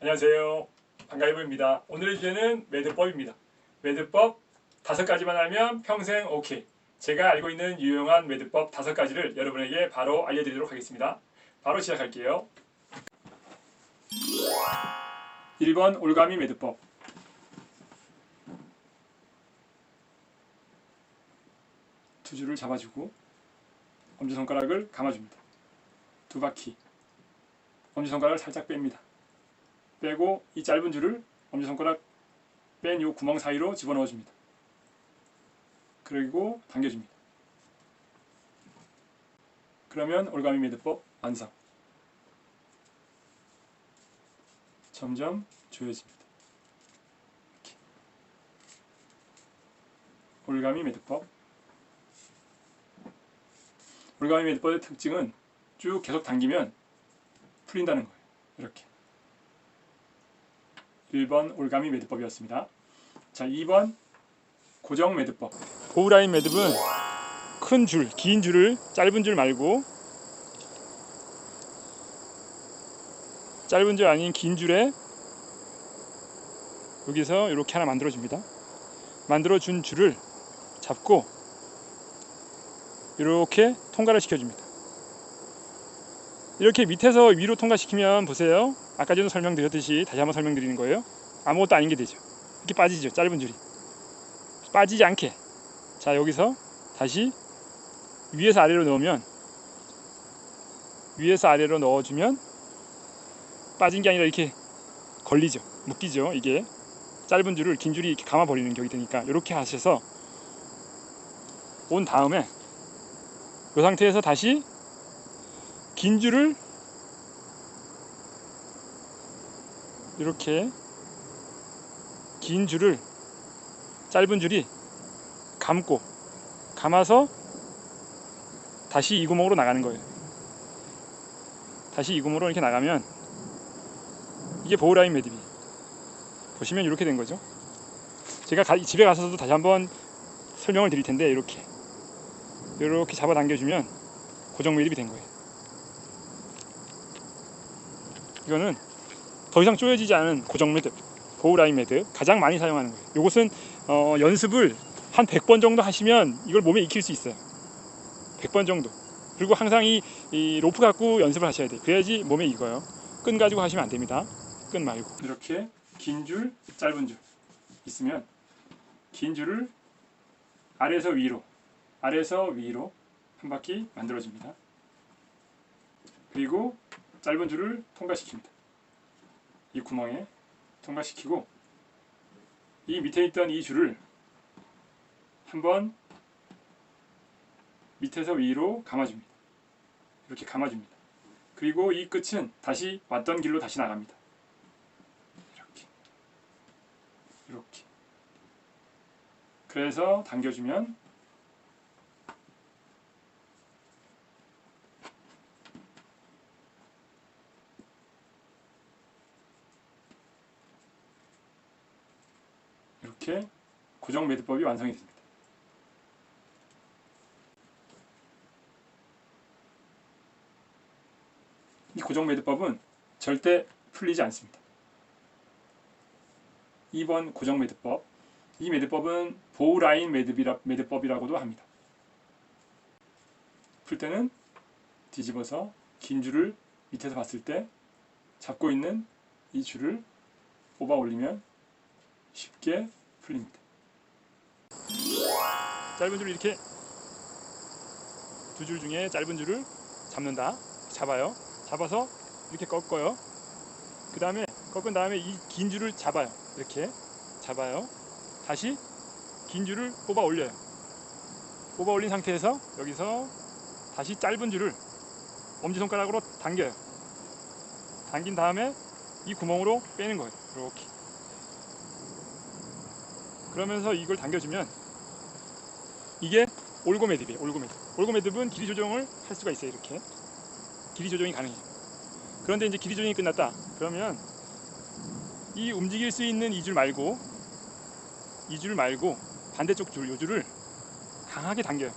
안녕하세요. 반가이브입니다. 오늘의 주제는 매듭법입니다. 매듭법 5가지만 알면 평생 오케이. 제가 알고 있는 유용한 매듭법 5가지를 여러분에게 바로 알려드리도록 하겠습니다. 바로 시작할게요. 1번 올가미 매듭법. 두 줄을 잡아주고 엄지손가락을 감아줍니다. 두 바퀴. 엄지손가락을 살짝 뺍니다. 빼고 이 짧은 줄을 엄지손가락 뺀 요 구멍 사이로 집어넣어줍니다. 그리고 당겨줍니다. 그러면 올가미 매듭법 완성. 점점 조여집니다. 이렇게. 올가미 매듭법. 올가미 매듭법의 특징은 쭉 계속 당기면 풀린다는 거예요. 이렇게. 1번 올가미 매듭법이었습니다. 자, 2번 고정 매듭법. 보우라인 매듭은 큰 줄, 긴 줄을 짧은 줄 말고 짧은 줄 아닌 긴 줄에 여기서 이렇게 하나 만들어줍니다. 만들어준 줄을 잡고 이렇게 통과를 시켜줍니다. 이렇게 밑에서 위로 통과시키면 보세요. 아까 전에 설명드렸듯이 다시 한번 설명드리는 거예요. 아무것도 아닌 게 되죠. 이렇게 빠지죠. 짧은 줄이 빠지지 않게. 자, 여기서 다시 위에서 아래로 넣으면 위에서 아래로 넣어주면 빠진 게 아니라 이렇게 걸리죠. 묶이죠. 이게 짧은 줄을 긴 줄이 이렇게 감아버리는 격이 되니까 이렇게 하셔서 온 다음에 이 상태에서 다시 긴 줄을 이렇게 긴 줄을 짧은 줄이 감아서 다시 이 구멍으로 나가는 거예요. 다시 이 구멍으로 이렇게 나가면 이게 보우라인 매듭이 보시면 이렇게 된 거죠. 제가 집에 가서도 다시 한번 설명을 드릴 텐데 이렇게 잡아당겨주면 고정 매듭이 된 거예요. 이거는 더 이상 조여지지 않은 고정 매듭, 보우라인 매듭 가장 많이 사용하는 거예요. 이것은 연습을 한 100번 정도 하시면 이걸 몸에 익힐 수 있어요. 100번 정도. 그리고 항상 이 로프 갖고 연습을 하셔야 돼요. 그래야지 몸에 익어요. 끈 가지고 하시면 안 됩니다. 끈 말고. 이렇게 긴 줄, 짧은 줄 있으면 긴 줄을 아래에서 위로 한 바퀴 만들어줍니다. 그리고 짧은 줄을 통과시킵니다. 이 구멍에 통과시키고 이 밑에 있던 이 줄을 한번 밑에서 위로 감아줍니다. 이렇게 감아줍니다. 그리고 이 끝은 다시 왔던 길로 다시 나갑니다. 이렇게. 그래서 당겨주면 이렇게 고정 매듭법이 완성이 됩니다. 이 고정 매듭법은 절대 풀리지 않습니다. 2번 고정 매듭법. 이 매듭법은 보우라인 매듭법이라고도 합니다. 풀 때는 뒤집어서 긴 줄을 밑에서 봤을 때 잡고 있는 이 줄을 뽑아 올리면 쉽게 풀립니다. 짧은 줄을 이렇게 두 줄 중에 짧은 줄을 잡는다. 잡아요. 잡아서 이렇게 꺾어요. 그 다음에 꺾은 다음에 이 긴 줄을 잡아요. 이렇게 잡아요. 다시 긴 줄을 뽑아 올려요. 뽑아 올린 상태에서 여기서 다시 짧은 줄을 엄지손가락으로 당겨요. 당긴 다음에 이 구멍으로 빼는 거예요. 이렇게. 그러면서 이걸 당겨주면 이게 올고 매듭이에요. 올고 매듭. 올고 매듭은 길이 조정을 할 수가 있어요. 이렇게 길이 조정이 가능해요. 그런데 이제 길이 조정이 끝났다. 그러면 이 움직일 수 있는 이 줄 말고 반대쪽 줄, 이 줄을 강하게 당겨요.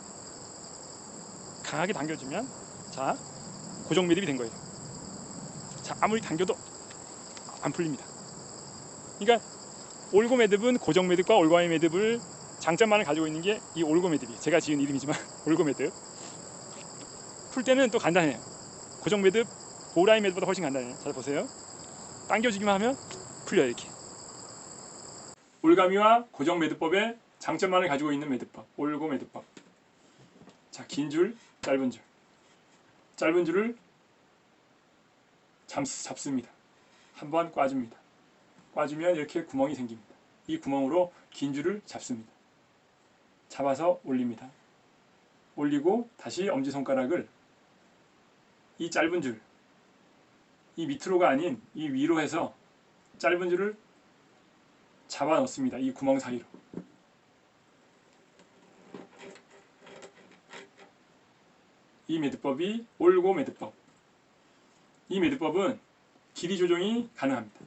강하게 당겨주면 자, 고정 매듭이 된 거예요. 자, 아무리 당겨도 안 풀립니다. 그러니까 올고 매듭은 고정 매듭과 올가미 매듭을 장점만을 가지고 있는 게 이 올고 매듭이에요. 제가 지은 이름이지만 올고 매듭. 풀 때는 또 간단해요. 고정 매듭, 보라인 매듭보다 훨씬 간단해요. 잘 보세요. 당겨주기만 하면 풀려요. 이렇게. 올가미와 고정 매듭법의 장점만을 가지고 있는 매듭법, 올고 매듭법. 자, 긴 줄, 짧은 줄. 짧은 줄을 잡습니다. 한번 꽈줍니다. 꽈주면 이렇게 구멍이 생깁니다. 이 구멍으로 긴 줄을 잡습니다. 잡아서 올립니다. 올리고 다시 엄지손가락을 이 짧은 줄, 이 밑으로가 아닌 이 위로 해서 짧은 줄을 잡아 넣습니다. 이 구멍 사이로. 이 매듭법이 올고 매듭법. 이 매듭법은 길이 조정이 가능합니다.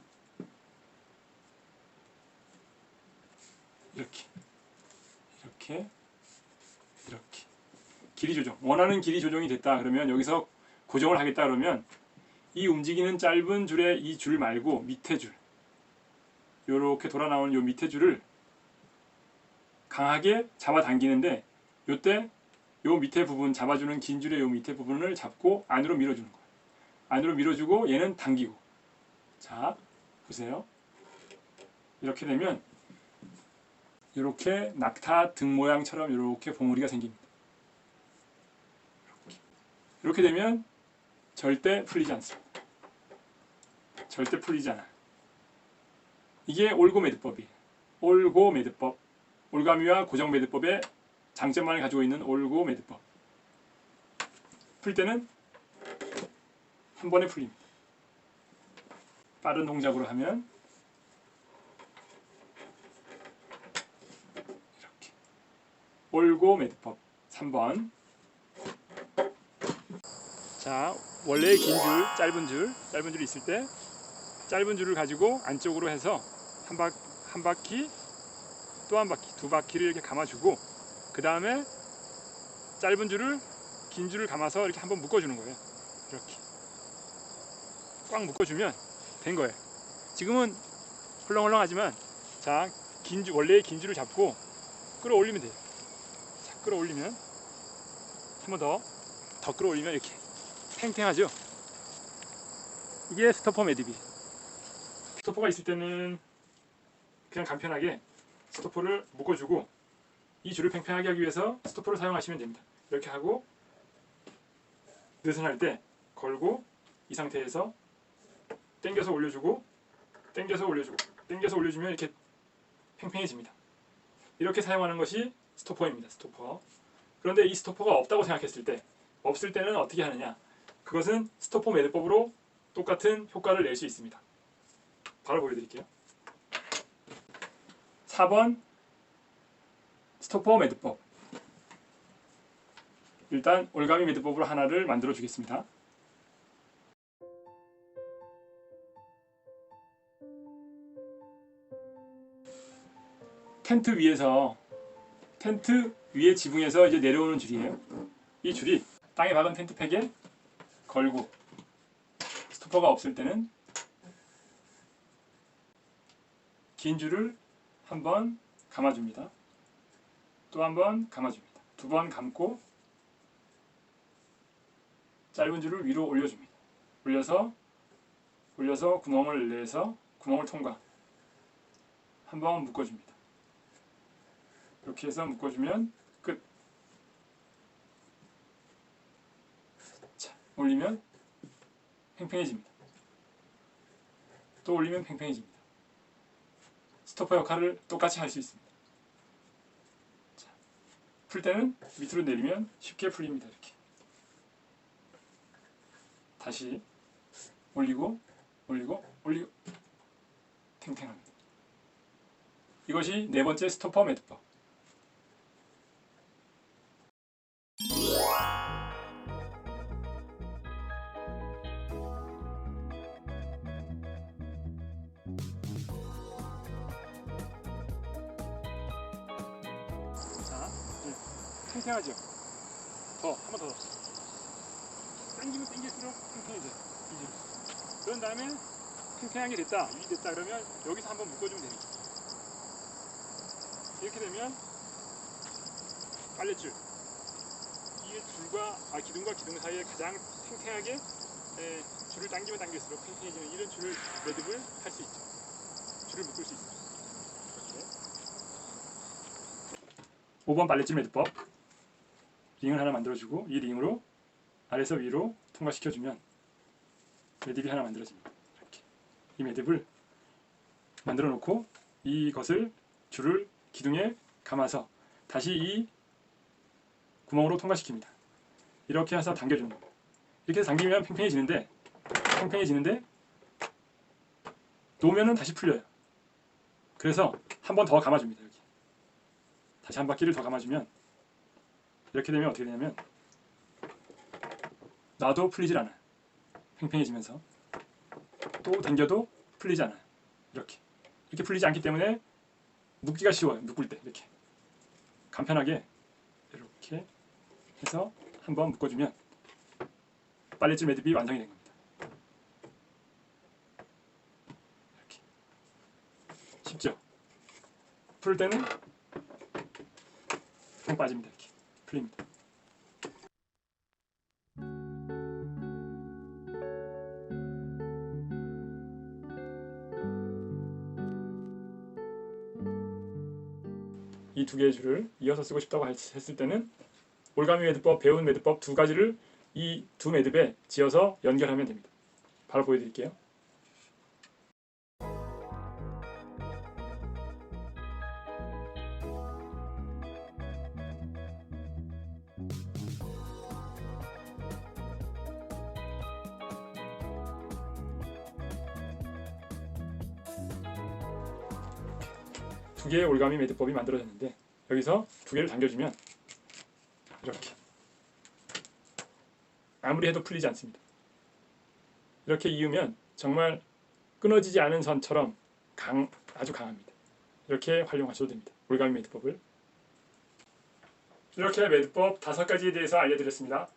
이렇게, 이렇게, 이렇게. 길이 조정. 원하는 길이 조정이 됐다 그러면 여기서 고정을 하겠다 그러면 이 움직이는 짧은 줄의 이 줄 말고 밑에 줄, 요렇게 돌아 나오는 요 밑에 줄을 강하게 잡아당기는데 요때 요 밑에 부분 잡아주는 긴 줄의 요 밑에 부분을 잡고 안으로 밀어주는 거예요. 안으로 밀어주고 얘는 당기고. 자, 보세요. 이렇게 되면 이렇게 낙타 등 모양처럼 이렇게 봉우리가 생깁니다. 이렇게 되면 절대 풀리지 않습니다. 절대 풀리지 않아요. 이게 올고 매듭법이에요. 올고 매듭법. 올가미와 고정 매듭법의 장점만을 가지고 있는 올고 매듭법. 풀 때는 한 번에 풀립니다. 빠른 동작으로 하면 이렇게. 올고 매듭법 3번. 자, 원래 긴 줄, 짧은 줄 있을 때 짧은 줄을 가지고 안쪽으로 해서 한 바퀴, 또 한 바퀴, 두 바퀴를 이렇게 감아주고 그 다음에 짧은 줄을 긴 줄을 감아서 이렇게 한번 묶어주는 거예요. 이렇게 꽉 묶어주면 된 거예요. 지금은 헐렁헐렁하지만 자, 원래의 긴 줄을 잡고 끌어올리면 돼요. 자, 끌어올리면 한 번 더 끌어올리면 이렇게 탱탱하죠. 이게 스토퍼 매듭이에요. 스토퍼가 있을 때는 그냥 간편하게 스토퍼를 묶어주고 이 줄을 팽팽하게 하기 위해서 스토퍼를 사용하시면 됩니다. 이렇게 하고 느슨할 때 걸고 이 상태에서 당겨서 올려주고 당겨서 올려주고 당겨서 올려주면 이렇게 팽팽해집니다. 이렇게 사용하는 것이 스토퍼입니다. 스토퍼. 그런데 이 스토퍼가 없다고 생각했을 때 없을 때는 어떻게 하느냐, 그것은 스토퍼 매듭법으로 똑같은 효과를 낼 수 있습니다. 바로 보여드릴게요. 4번 스토퍼 매듭법. 일단 올가미 매듭법으로 하나를 만들어 주겠습니다. 텐트 위에 지붕에서 이제 내려오는 줄이에요. 이 줄이 땅에 박은 텐트 팩에 걸고 스토퍼가 없을 때는 긴 줄을 한번 감아줍니다. 또 한 번 감아줍니다. 두 번 감고 짧은 줄을 위로 올려줍니다. 올려서 구멍을 내서 구멍을 통과. 한 번 묶어줍니다. 이렇게 해서 묶어주면 끝. 자, 올리면 팽팽해집니다. 또 올리면 팽팽해집니다. 스토퍼 역할을 똑같이 할 수 있습니다. 자, 풀 때는 밑으로 내리면 쉽게 풀립니다. 이렇게. 다시 올리고 탱탱합니다. 이것이 네 번째 스토퍼 매듭법. 자, 탱탱하죠? 한 번 더. 당기면 당길수록 탱탱해져요. 그런 다음에 팽팽하게 됐다, 유지됐다 그러면 여기서 한번 묶어주면 됩니다. 이렇게 되면 빨랫줄, 이 기둥과 기둥 사이에 가장 팽팽하게 줄을 당기면 당길수록 팽팽해지는 이런 줄을 매듭을 할 수 있죠. 줄을 묶을 수 있어요. 이렇게 5번 빨랫줄 매듭법, 링을 하나 만들어주고 이 링으로 아래에서 위로 통과시켜주면 매듭이 하나 만들어집니다. 이렇게 이 매듭을 만들어 놓고 이것을 줄을 기둥에 감아서 다시 이 구멍으로 통과시킵니다. 이렇게 해서 당겨주는 겁니다. 이렇게 해서 당기면 팽팽해지는데 놓으면은 다시 풀려요. 그래서 한 번 더 감아줍니다. 여기 다시 한 바퀴를 더 감아주면 이렇게 되면 어떻게 되냐면 놔도 풀리질 않아요. 팽팽해지면서 또 당겨도 풀리지 않아요. 이렇게 풀리지 않기 때문에 묶기가 쉬워요. 묶을 때 이렇게 간편하게 이렇게 해서 한번 묶어주면 빨랫줄 매듭이 완성이 된 겁니다. 이렇게 쉽죠? 풀 때는 좀 빠집니다. 이렇게 풀립니다. 이 두 개의 줄을 이어서 쓰고 싶다고 했을 때는 올가미 매듭법, 배운 매듭법 두 가지를 이 두 매듭에 지어서 연결하면 됩니다. 바로 보여드릴게요. 두 개의 올가미 매듭법이 만들어졌는데 여기서 두 개를 당겨주면 이렇게 아무리 해도 풀리지 않습니다. 이렇게 이으면 정말 끊어지지 않은 선처럼 아주 강합니다. 이렇게 활용하셔도 됩니다. 올가미 매듭법을. 이렇게 매듭법 5가지에 대해서 알려드렸습니다.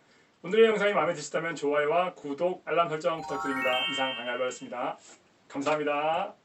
오늘의 영상이 마음에 드셨다면 좋아요와 구독, 알람 설정 부탁드립니다. 이상 강의알바였습니다. 감사합니다.